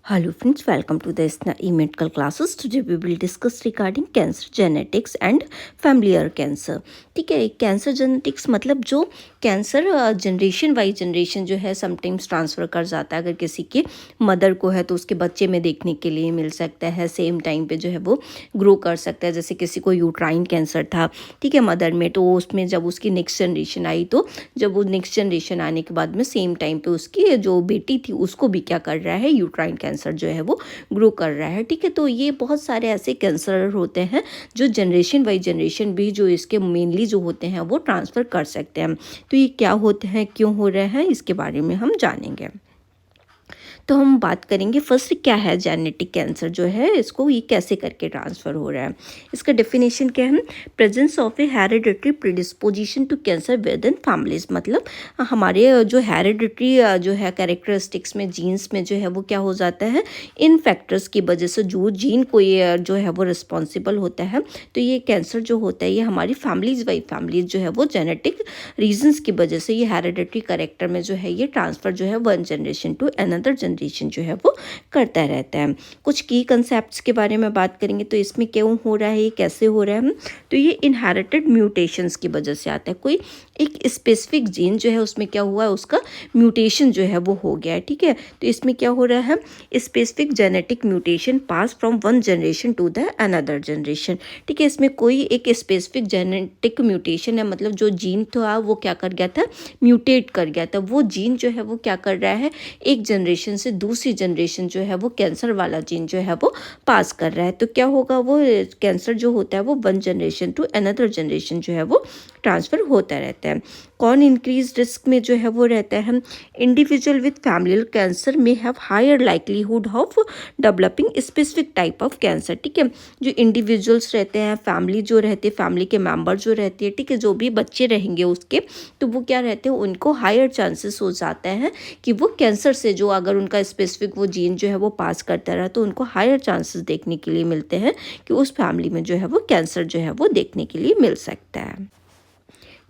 Hello friends, welcome to the SNAE medical classes. Today we will discuss regarding cancer genetics and familiar cancer. ठीक है, cancer genetics मतलब जो cancer generation wise generation जो है sometimes transfer कर जाता है। अगर किसी के मदर को है तो उसके बच्चे में देखने के लिए मिल सकता है, सेम टाइम पे जो है वो ग्रो कर सकता है। जैसे किसी को यूट्राइन कैंसर था, ठीक है, मदर में, तो उसमें जब उसकी नेक्स्ट जनरेशन आई तो जब वो नेक्स्ट जनरेशन आने के बाद में सेम टाइम पे उसकी जो बेटी थी उसको भी क्या कर रहा है, यूट्राइन कैंसर जो है वो ग्रो कर रहा है। ठीक है, तो ये बहुत सारे ऐसे कैंसर होते हैं जो जनरेशन बाई जनरेशन भी जो इसके मेनली जो होते हैं वो ट्रांसफ़र कर सकते हैं। तो ये क्या होते हैं, क्यों हो रहे हैं, इसके बारे में हम जानेंगे। तो हम बात करेंगे फर्स्ट क्या है जेनेटिक कैंसर जो है, इसको ये कैसे करके ट्रांसफ़र हो रहा है। इसका डेफिनेशन क्या है, presence of a hereditary predisposition to cancer within families. मतलब हमारे जो हेरिडिटरी जो है कैरेक्टरिस्टिक्स में, जीन्स में जो है वो क्या हो जाता है, इन फैक्टर्स की वजह से जो जीन को ये जो है वो रिस्पॉन्सिबल होता है। तो ये कैंसर जो होता है ये हमारी फैमिलीज बाई फैमिलीज जो है वो जेनेटिक रीजंस की वजह से ये हेरिडिटरी करेक्टर में जो है ये ट्रांसफ़र जो है one generation to another generation जो है वो करता रहता है। कुछ की कंसेप्ट्स के बारे में बात करेंगे तो इसमें क्यों हो रहा है, कैसे हो रहा है। तो ये इनहेरिटेड म्यूटेशंस की वजह से आता है। कोई एक स्पेसिफिक जीन जो है उसमें क्या हुआ है, उसका म्यूटेशन जो है वो हो गया है। ठीक है, तो इसमें क्या हो रहा है, specific genetic mutation pass from one generation to the another generation. ठीक है, इसमें कोई एक स्पेसिफिक जेनेटिक म्यूटेशन है, मतलब जो जीन था वो क्या कर गया था, म्यूटेट कर गया था। वो जीन जो है वो क्या कर रहा है, एक जनरेशन से दूसरी जनरेशन जो है वो कैंसर वाला जीन जो है वो पास कर रहा है। तो क्या होगा, वो कैंसर जो होता है वो one generation to another generation जो है वो ट्रांसफ़र होता रहता है। कौन इंक्रीज रिस्क में जो है वो रहता है, इंडिविजुअल विथ फैमिलियल कैंसर में have higher likelihood of developing specific type of cancer. ठीक है, जो इंडिविजुअल्स रहते हैं, फैमिली जो रहते हैं, फैमिली के मेंबर जो रहते हैं, ठीक है, जो भी बच्चे रहेंगे उसके, तो वो क्या रहते हैं, उनको हायर चांसेस हो जाते हैं कि वो कैंसर से, जो अगर उनका स्पेसिफिक वो जीन जो है वो पास करता रहा तो उनको हायर चांसेस देखने के लिए मिलते हैं कि उस फैमिली में जो है वो कैंसर जो है वो देखने के लिए मिल सकता है।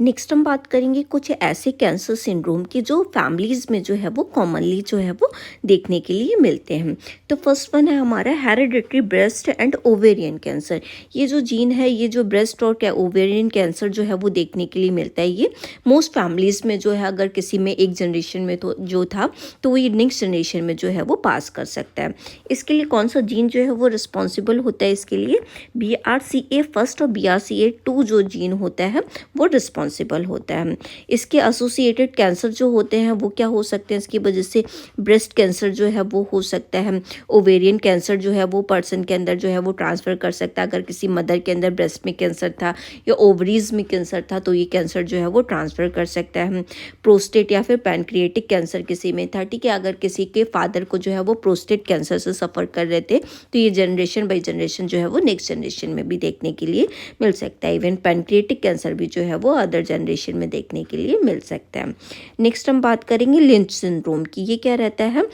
नेक्स्ट हम बात करेंगे कुछ ऐसे कैंसर सिंड्रोम की जो फैमिलीज़ में जो है वो कॉमनली जो है वो देखने के लिए मिलते हैं। तो फर्स्ट वन है हमारा hereditary breast and ovarian cancer. ये जो जीन है, ये जो ब्रेस्ट और ओवेरियन कैंसर जो है वो देखने के लिए मिलता है। ये मोस्ट फैमिलीज़ में जो है, अगर किसी में एक जनरेशन में तो जो था तो ये नेक्स्ट जनरेशन में जो है वो पास कर सकता है। इसके लिए कौन सा जीन जो है वो रिस्पॉन्सिबल होता है, इसके लिए BRCA फर्स्ट और BRCA2 जो जीन होता है वो रिस्पॉन्सिबल होता है। इसके एसोसिएटेड कैंसर जो होते हैं वो क्या हो सकते हैं, इसकी वजह से ब्रेस्ट कैंसर जो है वो हो सकता है। ओवेरियन कैंसर जो है वो पर्सन के अंदर जो है वो ट्रांसफ़र कर सकता है। अगर किसी मदर के अंदर ब्रेस्ट में कैंसर था या ओवरीज में कैंसर था तो ये कैंसर जो है वो ट्रांसफ़र कर सकता है। प्रोस्टेट या फिर पैनक्रिएटिक कैंसर किसी में था, ठीक है, अगर किसी के फादर को जो है वो प्रोस्टेट कैंसर से सफ़र कर रहे थे तो ये जनरेशन बाई जनरेशन जो है वो नेक्स्ट जनरेशन में भी देखने के लिए मिल सकता है। इवन पैनक्रिएटिक कैंसर भी जो है वो अदर जनरेशन में देखने के लिए मिल सकता है। नेक्स्ट हम बात करेंगे लिंच सिंड्रोम की। ये क्या रहता है,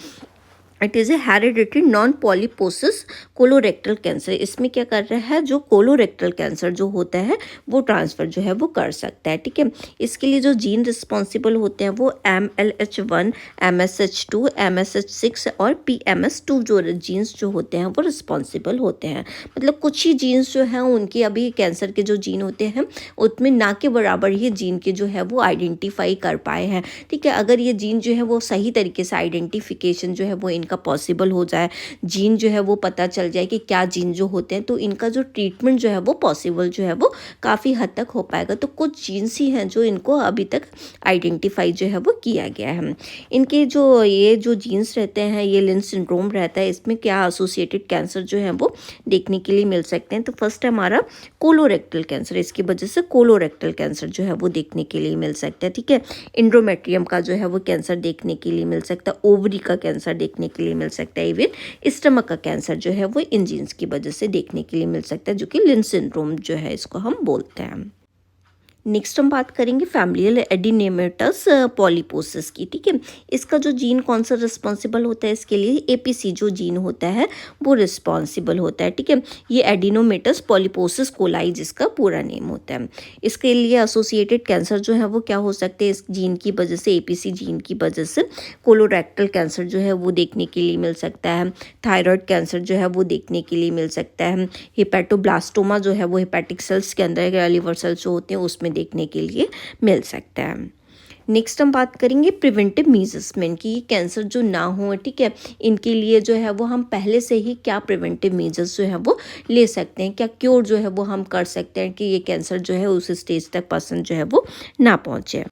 it is a hereditary non polyposis colorectal cancer. इसमें क्या कर रहा है, जो कोलोरेक्टल कैंसर जो होता है वो ट्रांसफ़र जो है वो कर सकता है। ठीक है, इसके लिए जो जीन रिस्पॉन्सिबल होते हैं वो MLH1, MSH2, MSH6 और PMS2 जो जीन्स जो होते हैं वो रिस्पॉन्सिबल होते हैं। मतलब कुछ ही जीन्स जो हैं उनके अभी कैंसर के जो जीन होते हैं उसमें ना के बराबर ही जीन के जो है वो आइडेंटिफाई कर पाए हैं। ठीक है, अगर ये जीन जो है वो सही तरीके से आइडेंटिफिकेशन जो है वो इनका पॉसिबल हो जाए, जीन जो है वो पता चल जाए कि क्या जीन जो होते हैं, तो इनका जो ट्रीटमेंट जो है वो पॉसिबल जो है वो काफ़ी हद तक हो पाएगा। तो कुछ जीन्स ही हैं जो इनको अभी तक आइडेंटिफाई जो है वो किया गया है। इनके जो ये जो जीन्स रहते हैं, ये लिंच सिंड्रोम रहता है, इसमें क्या एसोसिएटेड कैंसर जो है वो देखने के लिए मिल सकते हैं। तो फर्स्ट है हमारा कोलोरेक्टल कैंसर, इसकी वजह से कोलोरेक्टल कैंसर जो है वो देखने के लिए मिल सकता है। ठीक है, इंड्रोमेट्रियम का जो है वो कैंसर देखने के लिए मिल सकता है, ओवरी का कैंसर देखने के लिए मिल सकता है, इवन स्टमक का कैंसर जो है वो इन जीन्स की वजह से देखने के लिए मिल सकता है, जो कि लिंच सिंड्रोम जो है इसको हम बोलते हैं। नेक्स्ट हम बात करेंगे फैमिलियल एडिनेमेटस पॉलीपोसिस की, ठीक है। इसका जो जीन कौन सा रिस्पॉन्सिबल होता है इसके लिए, एपीसी जो जीन होता है वो रिस्पॉन्सिबल होता है, ठीक है। ये एडिनोमेटस पॉलीपोसिस कोलाई जिसका पूरा नेम होता है। इसके लिए एसोसिएटेड कैंसर जो है वो क्या हो सकते हैं इस जीन की वजह से, एपीसी जीन की वजह से। कोलोरेक्टल कैंसर जो है वो देखने के लिए मिल सकता है, थायराइड कैंसर जो है वो देखने के लिए मिल सकता है, हिपैटोब्लास्टोमा जो है वो हिपैटिक सेल्स के अंदर लिवर सेल्स जो होते हैं उसमें देखने के लिए मिल सकता है। नेक्स्ट हम बात करेंगे प्रिवेंटिव मीजर्स में कि कैंसर जो ना हो, ठीक है, इनके लिए जो है वो हम पहले से ही क्या प्रिवेंटिव मेजर्स जो है वो ले सकते हैं, क्या क्योर जो है वो हम कर सकते हैं कि ये कैंसर जो है उस स्टेज तक पर्सन जो है वो ना पहुँचे।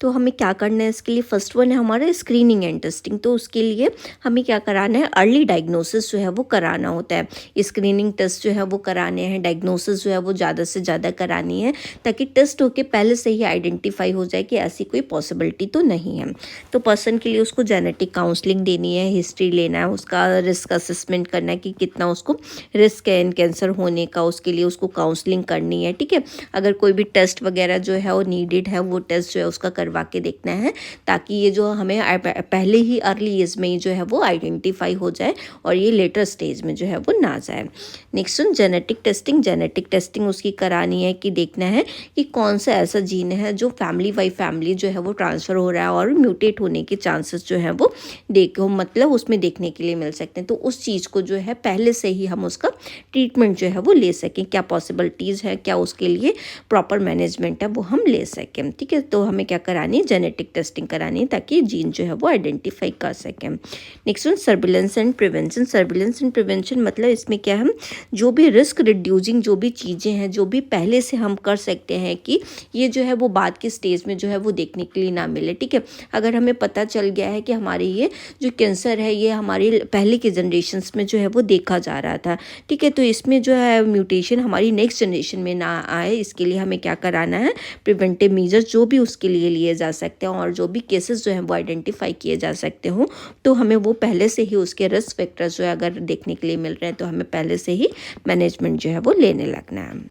तो हमें क्या करना है इसके लिए, फर्स्ट वन है हमारा स्क्रीनिंग एंड टेस्टिंग। तो उसके लिए हमें क्या कराना है, अर्ली डायग्नोसिस जो है वो कराना होता है। स्क्रीनिंग टेस्ट जो है वो कराने हैं, डायग्नोसिस जो है वो ज़्यादा से ज़्यादा करानी है ताकि टेस्ट होके पहले से ही आइडेंटिफाई हो जाए कि ऐसी कोई पॉसिबिलिटी तो नहीं है। तो पर्सन के लिए उसको जेनेटिक काउंसलिंग देनी है, हिस्ट्री लेना है, उसका रिस्क असेसमेंट करना है कि कितना उसको रिस्क है इन कैंसर होने का, उसके लिए उसको काउंसलिंग करनी है, ठीक है। अगर कोई भी टेस्ट वगैरह जो है वो नीडेड है वो टेस्ट जो है उसका करवा के देखना है ताकि ये जो हमें पहले ही अर्ली एज में जो है वो आइडेंटिफाई हो जाए और ये लेटर स्टेज में जो है वो ना जाए। Next genetic testing, genetic testing उसकी करानी है कि देखना है कि कौन सा ऐसा जीन है जो फैमिली बाई फैमिली जो है वो ट्रांसफ़र हो रहा है और म्यूटेट होने के चांसेस जो है वो मतलब उसमें देखने के लिए मिल सकते हैं। तो उस चीज़ को जो है पहले से ही हम उसका ट्रीटमेंट जो है वो ले सकें, क्या पॉसिबिलिटीज़ है, क्या उसके लिए प्रॉपर मैनेजमेंट है वो हम ले सकें, ठीक है। तो हमें क्या करानी है, जेनेटिक टेस्टिंग करानी है ताकि जीन जो है वो आइडेंटिफाई कर सकें। Next one surveillance and prevention. Surveillance and prevention मतलब इसमें क्या हम जो भी रिस्क रिड्यूसिंग जो भी चीज़ें हैं जो भी पहले से हम कर सकते हैं कि ये जो है वो बाद के स्टेज में जो है वो देखने के लिए ना मिले, ठीक है। अगर हमें पता चल गया है कि हमारे ये जो कैंसर है ये हमारे पहले के जनरेशन्स में जो है वो देखा जा रहा था, ठीक है, तो इसमें जो है म्यूटेशन हमारी नेक्स्ट जनरेशन में ना आए, इसके लिए हमें क्या कराना है, प्रिवेंटिव मेजर्स जो भी उसके लिए लिए जा सकते हैं और जो भी केसेस जो हैं वो आइडेंटिफाई किए जा सकते हों तो हमें वो पहले से ही उसके रिस्क फैक्टर्स जो है अगर देखने के लिए मिल रहे हैं तो हमें पहले से ही मैनेजमेंट जो है वो लेने लगना है।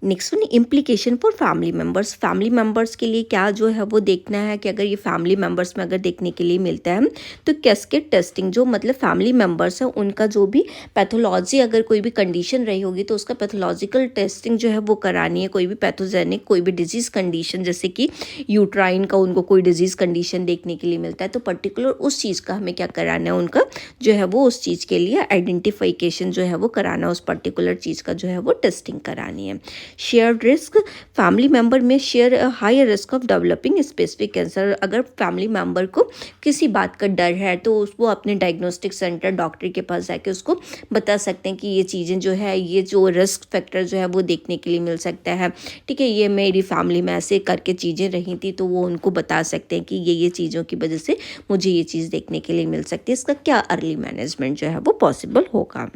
Next one implication for family members. Family members के लिए क्या जो है वो देखना है कि अगर ये फैमिली मेम्बर्स में अगर देखने के लिए मिलता है तो कैस्केड टेस्टिंग, जो मतलब फैमिली मेम्बर्स है उनका जो भी पैथोलॉजी अगर कोई भी कंडीशन रही होगी तो उसका पैथोलॉजिकल टेस्टिंग जो है वो करानी है। कोई भी पैथोजेनिक कोई भी डिजीज़ कंडीशन जैसे कि यूट्राइन का उनको कोई डिजीज़ कंडीशन देखने के लिए मिलता है तो पर्टिकुलर उस चीज़ का हमें क्या कराना है, उनका जो है वो उस चीज़ के लिए आइडेंटिफिकेशन जो है वो कराना, उस पर्टिकुलर चीज़ का जो है वो टेस्टिंग करानी है। शेयर रिस्क, फैमिली मेम्बर में share higher risk of developing specific cancer. अगर फैमिली मेम्बर को किसी बात का डर है तो उसको अपने डायग्नोस्टिक सेंटर डॉक्टर के पास जाके उसको बता सकते हैं कि ये चीज़ें जो है ये जो रिस्क फैक्टर जो है वो देखने के लिए मिल सकता है, ठीक है, ये मेरी फैमिली में ऐसे करके चीज़ें रही थी तो वो उनको बता सकते हैं कि ये चीज़ों की वजह से मुझे ये चीज़ देखने के लिए मिल सकती है, इसका क्या अर्ली मैनेजमेंट जो है वो पॉसिबल होगा।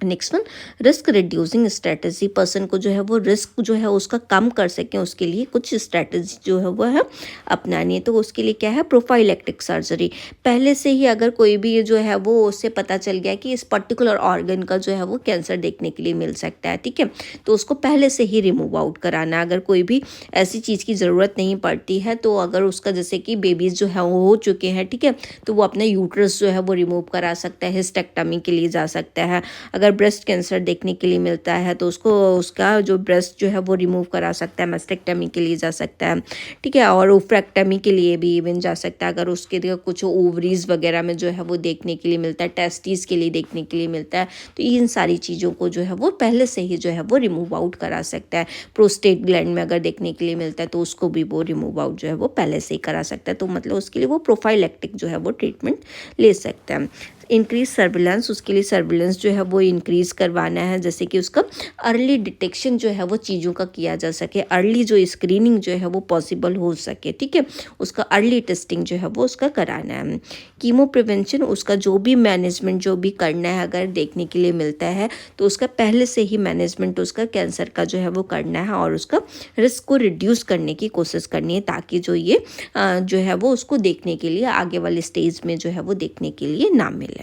Next one risk reducing strategy, person को जो है वो रिस्क जो है उसका कम कर सकें उसके लिए कुछ स्ट्रेटजी जो है वो है अपनानी है। तो उसके लिए क्या है, प्रोफाइलेक्टिक सर्जरी। पहले से ही अगर कोई भी जो है वो उससे पता चल गया कि इस पर्टिकुलर ऑर्गन का जो है वो कैंसर देखने के लिए मिल सकता है, ठीक है, तो उसको पहले से ही रिमूव आउट कराना। अगर कोई भी ऐसी चीज़ की ज़रूरत नहीं पड़ती है तो अगर उसका जैसे कि बेबीज़ जो है वो हो चुके हैं, ठीक है, तो वो अपना यूट्रस जो है वो रिमूव करा सकता है, हिस्टेक्टमी के लिए जा सकता है। अगर ब्रेस्ट कैंसर देखने के लिए मिलता है तो उसको उसका जो ब्रेस्ट जो है वो रिमूव करा सकता है, मस्टेक्टमी के लिए जा सकता है, ठीक है, और ओफ्रेक्टमी के लिए भी इवन जा सकता है। अगर उसके लिए कुछ ओवरीज वगैरह में जो है वो देखने के लिए मिलता है, टेस्टिस के लिए देखने के लिए मिलता है, तो इन सारी चीज़ों को जो है वो पहले से ही जो है वो रिमूव आउट करा सकता है। प्रोस्टेट ग्लैंड में अगर देखने के लिए मिलता है तो उसको भी वो रिमूव आउट जो है वो पहले से ही करा सकता है। तो मतलब उसके लिए वो प्रोफाइलेक्टिक जो है वो ट्रीटमेंट ले सकता है। इंक्रीज सर्विलेंस, उसके लिए सर्विलेंस जो है वो इंक्रीज़ करवाना है, जैसे कि उसका अर्ली डिटेक्शन जो है वो चीज़ों का किया जा सके, अर्ली जो स्क्रीनिंग जो है वो पॉसिबल हो सके, ठीक है, उसका अर्ली टेस्टिंग जो है वो उसका कराना है। कीमो प्रिवेंशन, उसका जो भी मैनेजमेंट जो भी करना है अगर देखने के लिए मिलता है तो उसका पहले से ही मैनेजमेंट उसका कैंसर का जो है वो करना है और उसका रिस्क को रिड्यूस करने की कोशिश करनी है ताकि जो ये जो है वो उसको देखने के लिए आगे वाले स्टेज में जो है वो देखने के लिए ना मिले।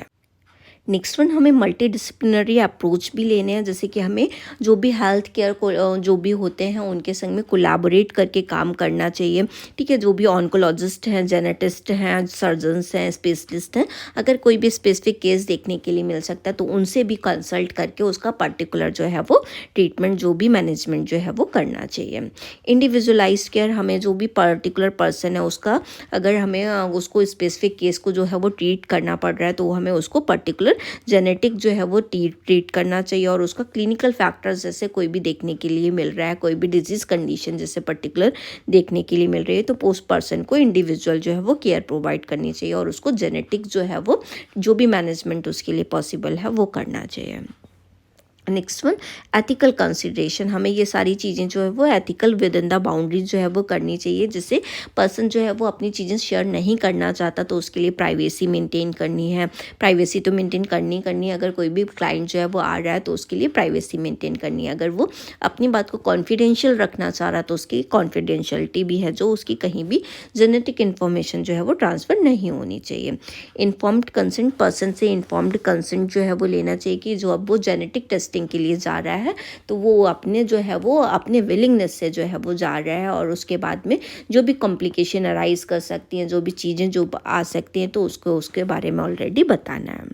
नेक्स्ट वन, हमें मल्टी डिसिप्लिनरी अप्रोच भी लेने हैं, जैसे कि हमें जो भी हेल्थ केयर को जो भी होते हैं उनके संग में कोलैबोरेट करके काम करना चाहिए, ठीक है। जो भी ऑन्कोलॉजिस्ट हैं, जेनेटिस्ट हैं, सर्जन्स हैं, स्पेशलिस्ट हैं, अगर कोई भी स्पेसिफिक केस देखने के लिए मिल सकता है तो उनसे भी कंसल्ट करके उसका पर्टिकुलर जो है वो ट्रीटमेंट, जो भी मैनेजमेंट जो है वो करना चाहिए। इंडिविजुअलाइज केयर, हमें जो भी पर्टिकुलर पर्सन है उसका, अगर हमें उसको स्पेसिफिक केस को जो है वो ट्रीट करना पड़ रहा है तो हमें उसको पर्टिकुलर जेनेटिक जो है वो ट्रीट करना चाहिए, और उसका क्लिनिकल फैक्टर्स जैसे कोई भी देखने के लिए मिल रहा है, कोई भी डिजीज़ कंडीशन जैसे पर्टिकुलर देखने के लिए मिल रही है, तो उस पर्सन को इंडिविजुअल जो है वो केयर प्रोवाइड करनी चाहिए, और उसको जेनेटिक जो है वो जो भी मैनेजमेंट उसके लिए पॉसिबल है वो करना चाहिए। नेक्स्ट वन, एथिकल कंसिडरेशन, हमें ये सारी चीज़ें जो है वो ethical with in the boundaries जो है वो करनी चाहिए। जैसे पर्सन जो है वो अपनी चीज़ें शेयर नहीं करना चाहता तो उसके लिए प्राइवेसी मेंटेन करनी है, प्राइवेसी तो मेंटेन करनी है। अगर कोई भी क्लाइंट जो है वो आ रहा है तो उसके लिए प्राइवेसी मेंटेन करनी है। अगर वो अपनी बात को कॉन्फिडेंशियल रखना चाह रहा है तो उसकी कॉन्फिडेंशियलिटी भी है, जो उसकी कहीं भी जेनेटिक इन्फॉर्मेशन जो है वो ट्रांसफ़र नहीं होनी चाहिए। इन्फॉर्म्ड कंसेंट, पर्सन से इन्फॉर्म्ड कंसेंट जो है वो लेना चाहिए कि जो अब वो जेनेटिक टेस्टिंग के लिए जा रहा है तो वो अपने जो है वो अपने विलिंगनेस से जो है वो जा रहा है, और उसके बाद में जो भी कॉम्प्लिकेशन अराइज कर सकती हैं, जो भी चीज़ें जो आ सकती हैं तो उसको उसके बारे में ऑलरेडी बताना है।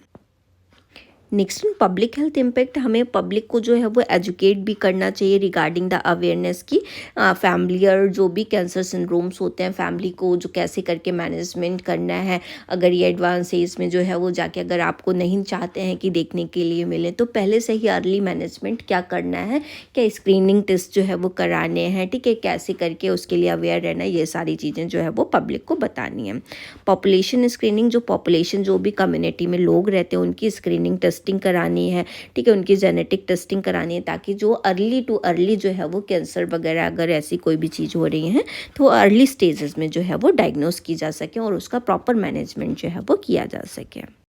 नेक्स्ट, पब्लिक हेल्थ इम्पैक्ट, हमें पब्लिक को जो है वो एजुकेट भी करना चाहिए रिगार्डिंग द अवेयरनेस की फैमिलियर जो भी कैंसर सिंड्रोम्स होते हैं, फैमिली को जो कैसे करके मैनेजमेंट करना है। अगर ये एडवांस एज में जो है वो जाके अगर आपको नहीं चाहते हैं कि देखने के लिए मिले तो पहले से ही अर्ली मैनेजमेंट क्या करना है, क्या स्क्रीनिंग टेस्ट जो है वो कराने हैं, ठीक है, कैसे करके उसके लिए अवेयर रहना है, ये सारी चीज़ें जो है वो पब्लिक को बतानी है। पॉपुलेशन स्क्रीनिंग, जो पॉपुलेशन जो भी कम्युनिटी में लोग रहते हैं उनकी स्क्रीनिंग टेस्टिंग करानी है, ठीक है, उनकी जेनेटिक टेस्टिंग करानी है, ताकि जो अर्ली टू अर्ली जो है वो कैंसर वगैरह अगर ऐसी कोई भी चीज़ हो रही है तो अर्ली स्टेजेस में जो है वो डायग्नोस की जा सके और उसका प्रॉपर मैनेजमेंट जो है वो किया जा सके।